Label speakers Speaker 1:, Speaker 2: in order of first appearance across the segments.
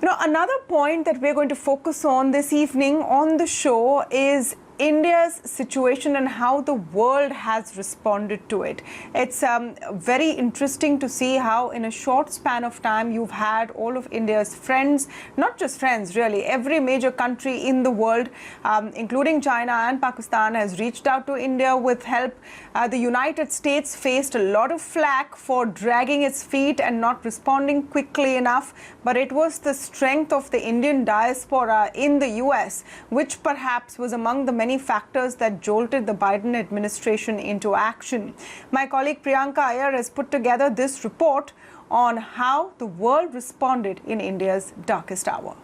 Speaker 1: Another point that we're going to focus on this evening on the show is India's situation and how the world has responded to it. It's very interesting to see how in a short span of time you've had all of India's friends, not just friends really, every major country in the world, including China and Pakistan, has reached out to India with help. The United States faced a lot of flack for dragging its feet and not responding quickly enough, but it was the strength of the Indian diaspora in the US which perhaps was among the many factors that jolted the Biden administration into action. My colleague Priyanka Iyer has put together this report on how the world responded in India's darkest hour.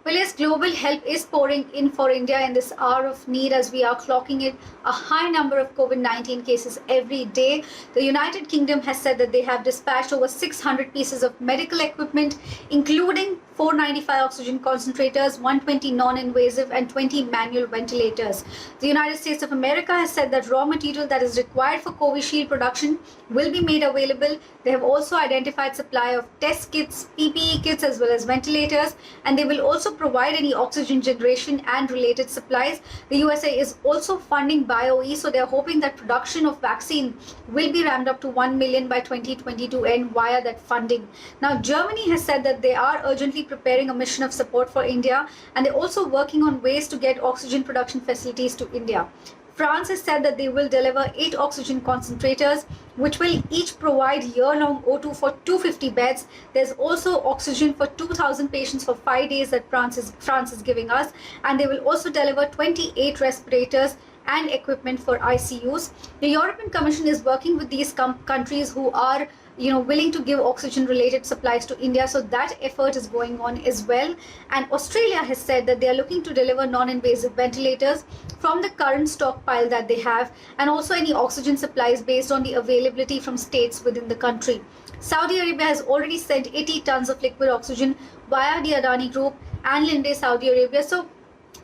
Speaker 2: Well, yes, global help is pouring in for India in this hour of need as we are clocking in a high number of COVID-19 cases every day. The United Kingdom has said that they have dispatched over 600 pieces of medical equipment, including 495 oxygen concentrators, 120 non-invasive and 20 manual ventilators. The United States of America has said that raw material that is required for Covishield production will be made available. They have also identified supply of test kits, PPE kits as well as ventilators, and they will also provide any oxygen generation and related supplies. The USA is also funding BioE, so they're hoping that production of vaccine will be ramped up to 1 million by 2022 end via that funding. Now, Germany has said that they are urgently preparing a mission of support for India, and they're also working on ways to get oxygen production facilities to India. France has said that they will deliver 8 oxygen concentrators, which will each provide year-long O2 for 250 beds. There's also oxygen for 2,000 patients for 5 days that France is giving us, and they will also deliver 28 respirators and equipment for ICUs. The European Commission is working with these countries who are willing to give oxygen related supplies to India, so that effort is going on as well. And Australia has said that they are looking to deliver non-invasive ventilators from the current stockpile that they have, and also any oxygen supplies based on the availability from states within the country. Saudi Arabia has already sent 80 tons of liquid oxygen via the Adani Group and Linde Saudi Arabia. So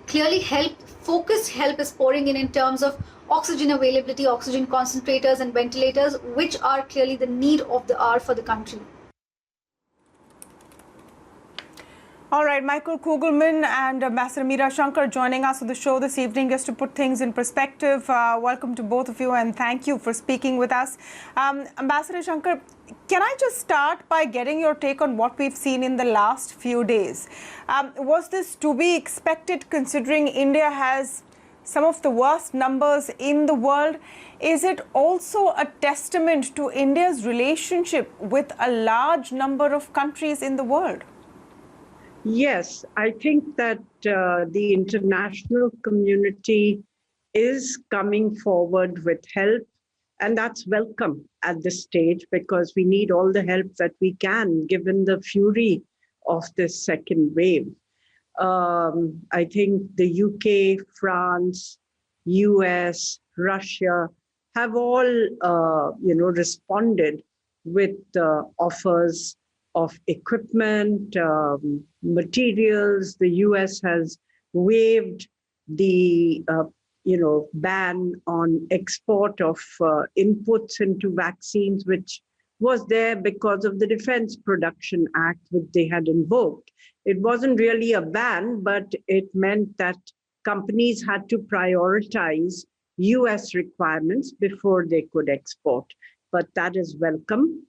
Speaker 2: clearly focused help is pouring in terms of oxygen availability, oxygen concentrators and ventilators, which are clearly the need of the hour for the country.
Speaker 1: All right, Michael Kugelman and Ambassador Meera Shankar joining us on the show this evening just to put things in perspective. Welcome to both of you and thank you for speaking with us. Ambassador Shankar, can I just start by getting your take on what we've seen in the last few days? Was this to be expected considering India has some of the worst numbers in the world? Is it also a testament to India's relationship with a large number of countries in the world?
Speaker 3: Yes, I think that the international community is coming forward with help, and that's welcome at this stage because we need all the help that we can given the fury of this second wave. I think the UK, France, US, Russia have all, responded with offers of equipment, materials. The US has waived the, ban on export of inputs into vaccines, which was there because of the Defense Production Act, which they had invoked. It wasn't really a ban, but it meant that companies had to prioritize US requirements before they could export. But that is welcome.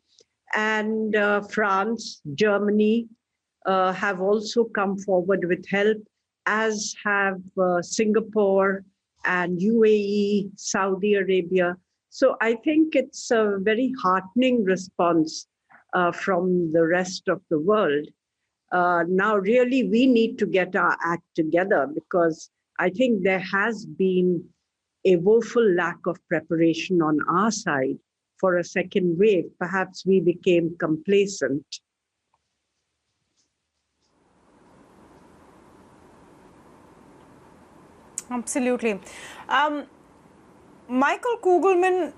Speaker 3: And France, Germany have also come forward with help, as have Singapore and UAE, Saudi Arabia. So I think it's a very heartening response from the rest of the world. Now, really, we need to get our act together because I think there has been a woeful lack of preparation on our side for a second wave. Perhaps we became complacent.
Speaker 1: Absolutely. Michael Kugelman,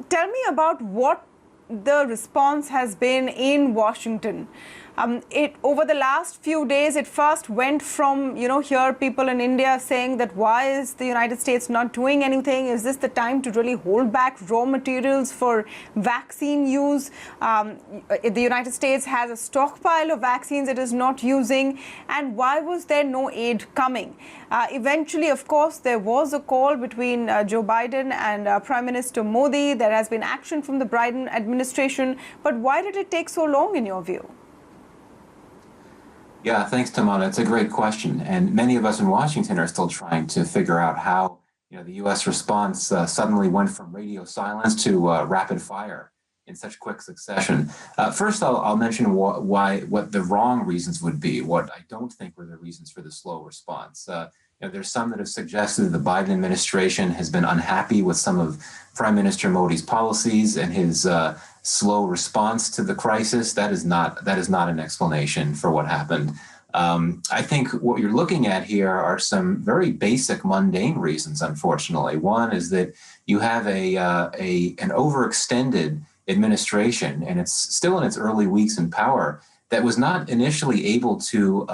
Speaker 1: tell me about what the response has been in Washington. It over the last few days, it first went from, here people in India saying that why is the United States not doing anything? Is this the time to really hold back raw materials for vaccine use? The United States has a stockpile of vaccines it is not using. And why was there no aid coming? Eventually, of course, there was a call between Joe Biden and Prime Minister Modi. There has been action from the Biden administration. But why did it take so long, in your view?
Speaker 4: Yeah, thanks, Tamanna. It's a great question. And many of us in Washington are still trying to figure out how the U.S. response suddenly went from radio silence to rapid fire in such quick succession. First, I'll mention what the wrong reasons would be, what I don't think were the reasons for the slow response. There's some that have suggested that the Biden administration has been unhappy with some of Prime Minister Modi's policies and his slow response to the crisis. That is not an explanation for what happened. I think what you're looking at here are some very basic, mundane reasons. Unfortunately, one is that you have an overextended administration, and it's still in its early weeks in power, that was not initially able to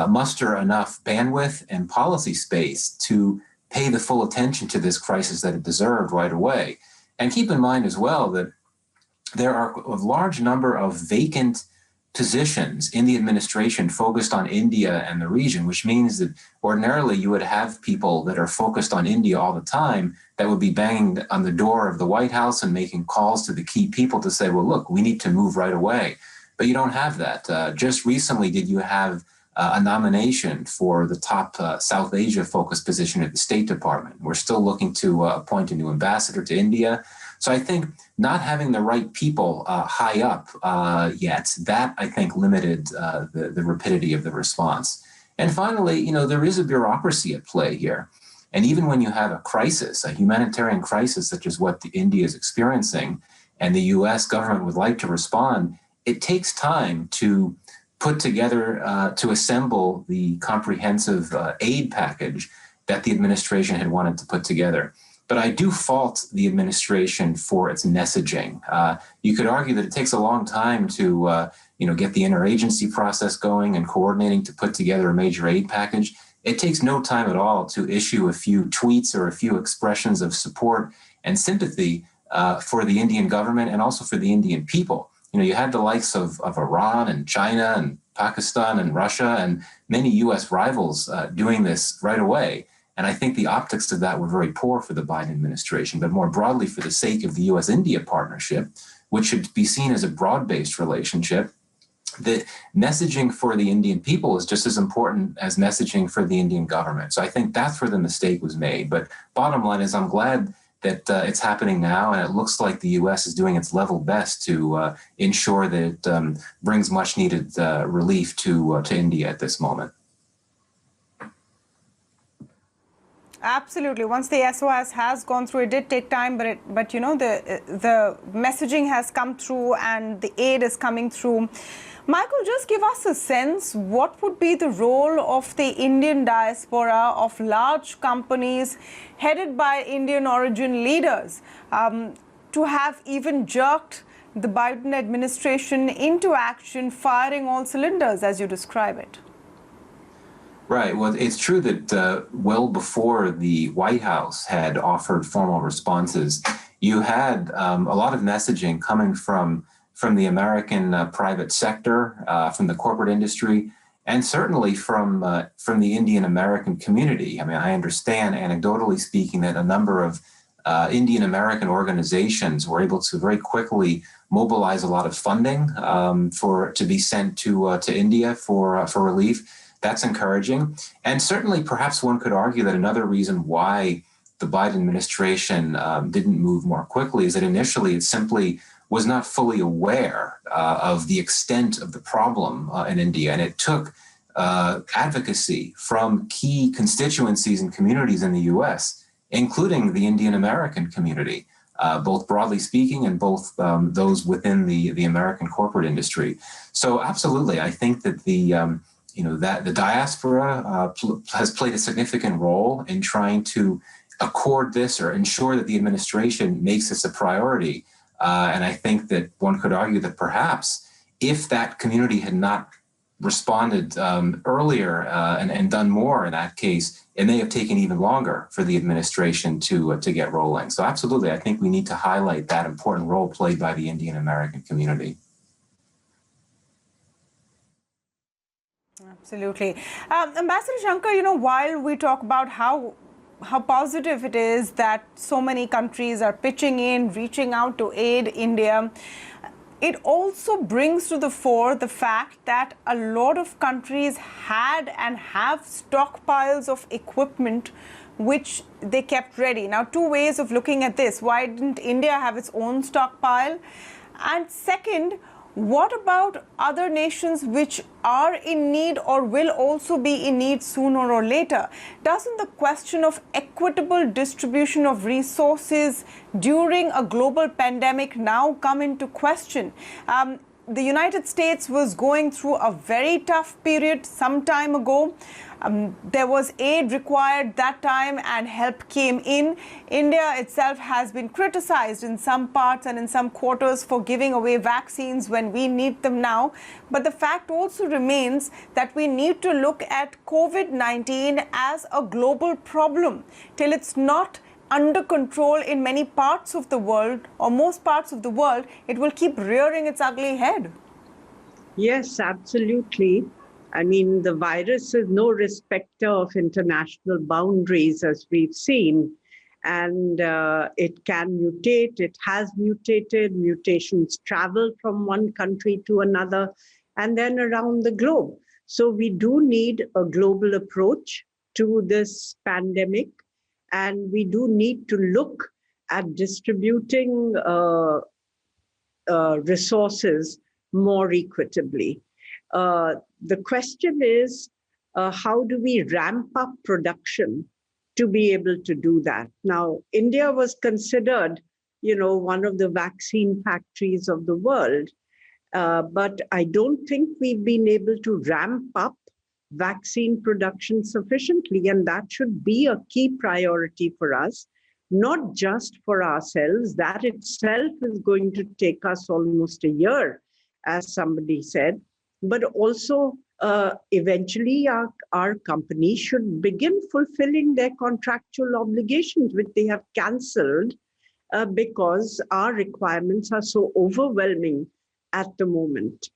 Speaker 4: muster enough bandwidth and policy space to pay the full attention to this crisis that it deserved right away. And keep in mind as well that there are a large number of vacant positions in the administration focused on India and the region, which means that ordinarily you would have people that are focused on India all the time that would be banging on the door of the White House and making calls to the key people to say, well, look, we need to move right away. But you don't have that. Just recently, did you have a nomination for the top South Asia focused position at the State Department? We're still looking to appoint a new ambassador to India. So I think not having the right people high up yet, that I think limited the rapidity of the response. And finally, there is a bureaucracy at play here. And even when you have a crisis, a humanitarian crisis such as what India is experiencing, and the US government would like to respond, it takes time to put together, to assemble the comprehensive aid package that the administration had wanted to put together. But I do fault the administration for its messaging. You could argue that it takes a long time to get the interagency process going and coordinating to put together a major aid package. It takes no time at all to issue a few tweets or a few expressions of support and sympathy for the Indian government and also for the Indian people. You had the likes of Iran and China and Pakistan and Russia and many U.S. rivals doing this right away. And I think the optics of that were very poor for the Biden administration, but more broadly for the sake of the U.S.-India partnership, which should be seen as a broad-based relationship. The messaging for the Indian people is just as important as messaging for the Indian government. So I think that's where the mistake was made. But bottom line is I'm glad that it's happening now, and it looks like the U.S. is doing its level best to ensure that it brings much-needed relief to India at this moment.
Speaker 1: Absolutely. Once the SOS has gone through, it did take time, but the messaging has come through and the aid is coming through. Michael, just give us a sense, what would be the role of the Indian diaspora, of large companies headed by Indian origin leaders to have even jerked the Biden administration into action, firing all cylinders, as you describe it?
Speaker 4: Right. Well, it's true that well before the White House had offered formal responses, you had a lot of messaging coming from the American private sector, from the corporate industry, and certainly from the Indian American community. I mean, I understand, anecdotally speaking, that a number of Indian American organizations were able to very quickly mobilize a lot of funding to be sent to India for relief. That's encouraging. And certainly, perhaps one could argue that another reason why the Biden administration didn't move more quickly is that initially it simply was not fully aware of the extent of the problem in India. And it took advocacy from key constituencies and communities in the US, including the Indian American community, both broadly speaking and both those within the American corporate industry. So absolutely, I think that that the diaspora has played a significant role in trying to accord this or ensure that the administration makes this a priority. And I think that one could argue that perhaps if that community had not responded earlier and done more in that case, it may have taken even longer for the administration to get rolling. So absolutely, I think we need to highlight that important role played by the Indian American community.
Speaker 1: Absolutely. Ambassador Shankar, while we talk about how positive it is that so many countries are pitching in, reaching out to aid India, it also brings to the fore the fact that a lot of countries had and have stockpiles of equipment which they kept ready. Now, two ways of looking at this. Why didn't India have its own stockpile? And second, what about other nations which are in need or will also be in need sooner or later? Doesn't the question of equitable distribution of resources during a global pandemic now come into question? The United States was going through a very tough period some time ago. There was aid required that time and help came in. India itself has been criticized in some parts and in some quarters for giving away vaccines when we need them now. But the fact also remains that we need to look at COVID-19 as a global problem. Till it's not under control in many parts of the world, or most parts of the world, it will keep rearing its ugly head.
Speaker 3: Yes, absolutely. I mean, the virus is no respecter of international boundaries, as we've seen. And it can mutate, it has mutated, mutations travel from one country to another and then around the globe. So we do need a global approach to this pandemic. And we do need to look at distributing resources more equitably. The question is, how do we ramp up production to be able to do that? Now, India was considered, one of the vaccine factories of the world, but I don't think we've been able to ramp up vaccine production sufficiently, and that should be a key priority for us, not just for ourselves. That itself is going to take us almost a year, as somebody said, but also eventually our company should begin fulfilling their contractual obligations, which they have cancelled because our requirements are so overwhelming at the moment.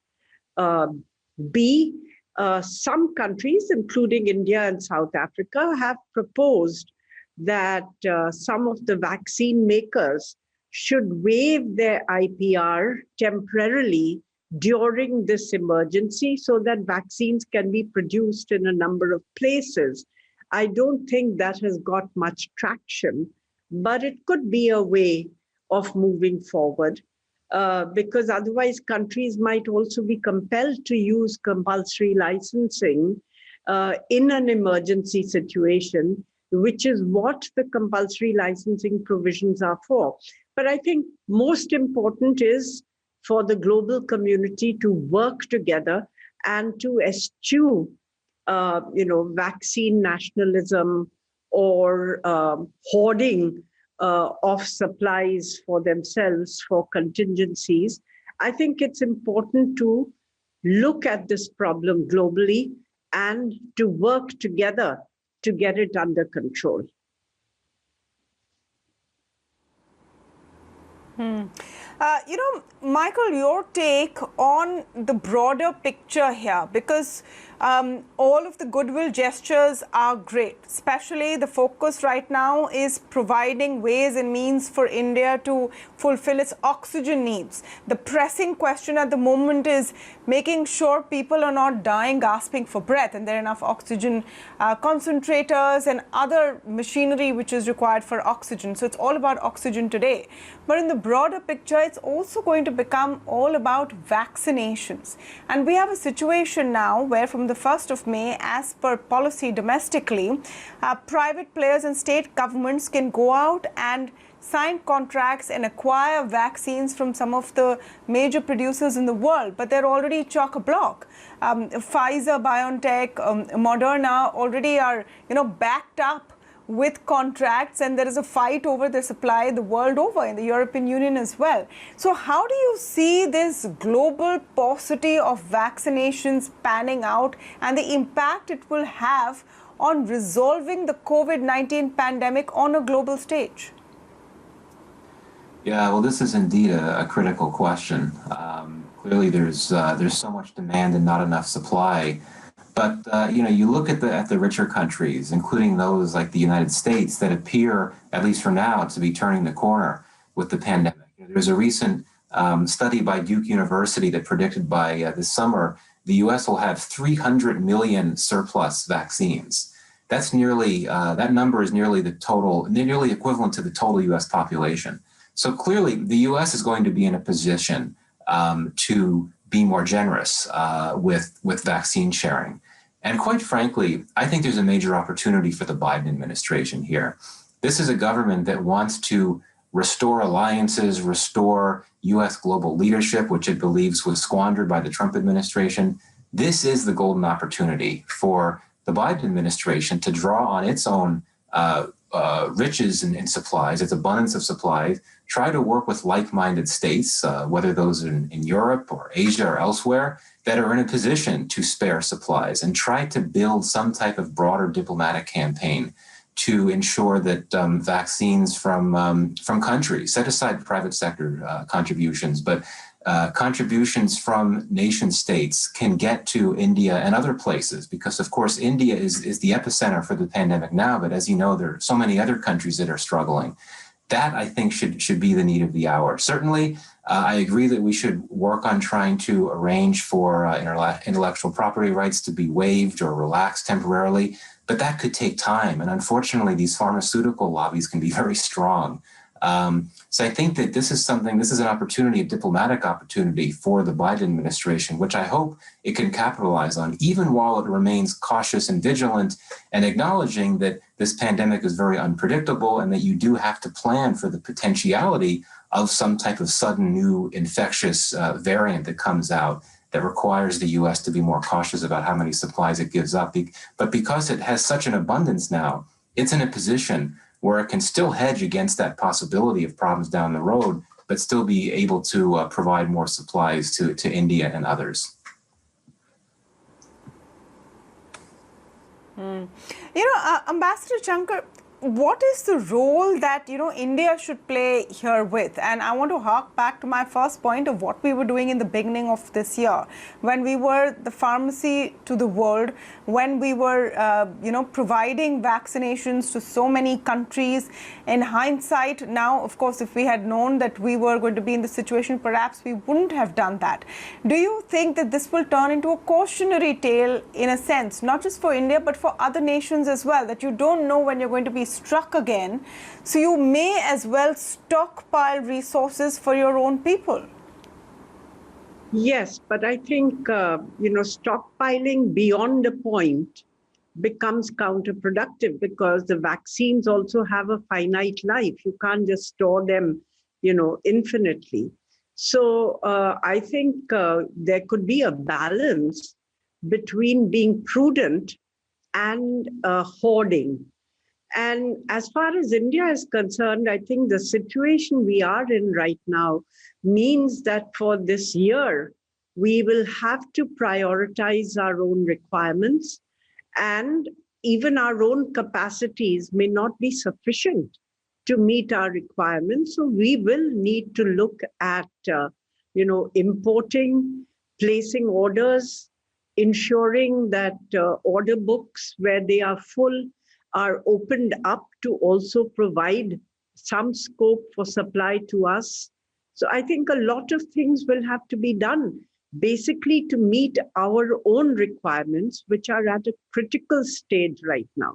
Speaker 3: Some countries, including India and South Africa, have proposed that some of the vaccine makers should waive their IPR temporarily during this emergency so that vaccines can be produced in a number of places. I don't think that has got much traction, but it could be a way of moving forward. Because otherwise countries might also be compelled to use compulsory licensing in an emergency situation, which is what the compulsory licensing provisions are for. But I think most important is for the global community to work together and to eschew, vaccine nationalism or hoarding of supplies for themselves for contingencies. I think it's important to look at this problem globally and to work together to get it under control.
Speaker 1: Michael, your take on the broader picture here, because all of the goodwill gestures are great, especially the focus right now is providing ways and means for India to fulfill its oxygen needs. The pressing question at the moment is making sure people are not dying gasping for breath and there are enough oxygen concentrators and other machinery which is required for oxygen. So it's all about oxygen today. But in the broader picture, it's also going to become all about vaccinations. And we have a situation now where from the 1st of May, as per policy domestically, private players and state governments can go out and sign contracts and acquire vaccines from some of the major producers in the world, but they're already chock-a-block. Pfizer, BioNTech, Moderna already are, backed up with contracts, and there is a fight over the supply the world over, in the European Union as well. So how do you see this global paucity of vaccinations panning out and the impact it will have on resolving the COVID-19 pandemic on a global stage?
Speaker 4: Yeah, well, this is indeed a critical question. Clearly, there's so much demand and not enough supply. But you look at the richer countries, including those like the United States, that appear, at least for now, to be turning the corner with the pandemic. There's a recent study by Duke University that predicted by this summer the U.S. will have 300 million surplus vaccines. That's that number is nearly equivalent to the total U.S. population. So clearly, the U.S. is going to be in a position to be more generous with vaccine sharing. And quite frankly, I think there's a major opportunity for the Biden administration here. This is a government that wants to restore alliances, restore U.S. global leadership, which it believes was squandered by the Trump administration. This is the golden opportunity for the Biden administration to draw on its own riches in supplies, its abundance of supplies, try to work with like-minded states, whether those in Europe or Asia or elsewhere, that are in a position to spare supplies, and try to build some type of broader diplomatic campaign to ensure that vaccines from countries, set aside private sector contributions, but contributions from nation states can get to India and other places, because of course India is the epicenter for the pandemic now, but as you know, there are so many other countries that are struggling. That, I think, should be the need of the hour. Certainly, I agree that we should work on trying to arrange for intellectual property rights to be waived or relaxed temporarily, but that could take time. And unfortunately, these pharmaceutical lobbies can be very strong. So I think that this is an opportunity, a diplomatic opportunity for the Biden administration, which I hope it can capitalize on, even while it remains cautious and vigilant and acknowledging that this pandemic is very unpredictable and that you do have to plan for the potentiality of some type of sudden new infectious variant that comes out that requires the U.S. to be more cautious about how many supplies it gives up. But because it has such an abundance now, it's in a position where it can still hedge against that possibility of problems down the road, but still be able to provide more supplies to India and others.
Speaker 1: Ambassador Shankar, what is the role that India should play here with? And I want to hark back to my first point of what we were doing in the beginning of this year, when we were the pharmacy to the world, when we were providing vaccinations to so many countries. In hindsight, now, of course, if we had known that we were going to be in this situation, perhaps we wouldn't have done that. Do you think that this will turn into a cautionary tale, in a sense, not just for India, but for other nations as well, that you don't know when you're going to be struck again, so you may as well stockpile resources for your own people?
Speaker 3: Yes, but I think, stockpiling beyond a point becomes counterproductive, because the vaccines also have a finite life. You can't just store them, infinitely. So I think there could be a balance between being prudent and hoarding. And as far as India is concerned, I think the situation we are in right now means that for this year, we will have to prioritize our own requirements, and even our own capacities may not be sufficient to meet our requirements. So we will need to look at, importing, placing orders, ensuring that order books where they are full are opened up to also provide some scope for supply to us. So I think a lot of things will have to be done, basically to meet our own requirements, which are at a critical stage right now.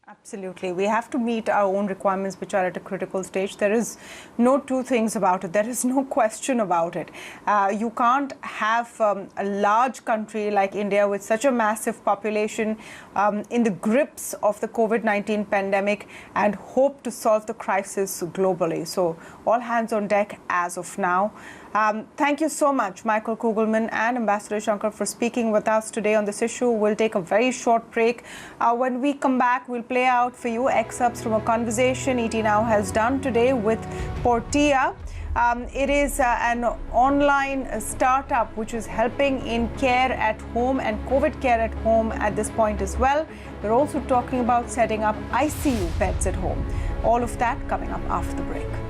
Speaker 1: Absolutely. We have to meet our own requirements, which are at a critical stage. There is no two things about it. There is no question about it. You can't have a large country like India with such a massive population in the grips of the COVID-19 pandemic and hope to solve the crisis globally. So all hands on deck as of now. Thank you so much, Michael Kugelman and Ambassador Shankar, for speaking with us today on this issue. We'll take a very short break. When we come back, we'll play out for you excerpts from a conversation ET Now has done today with Portia. It is an online startup which is helping in care at home and COVID care at home at this point as well. They're also talking about setting up ICU beds at home. All of that coming up after the break.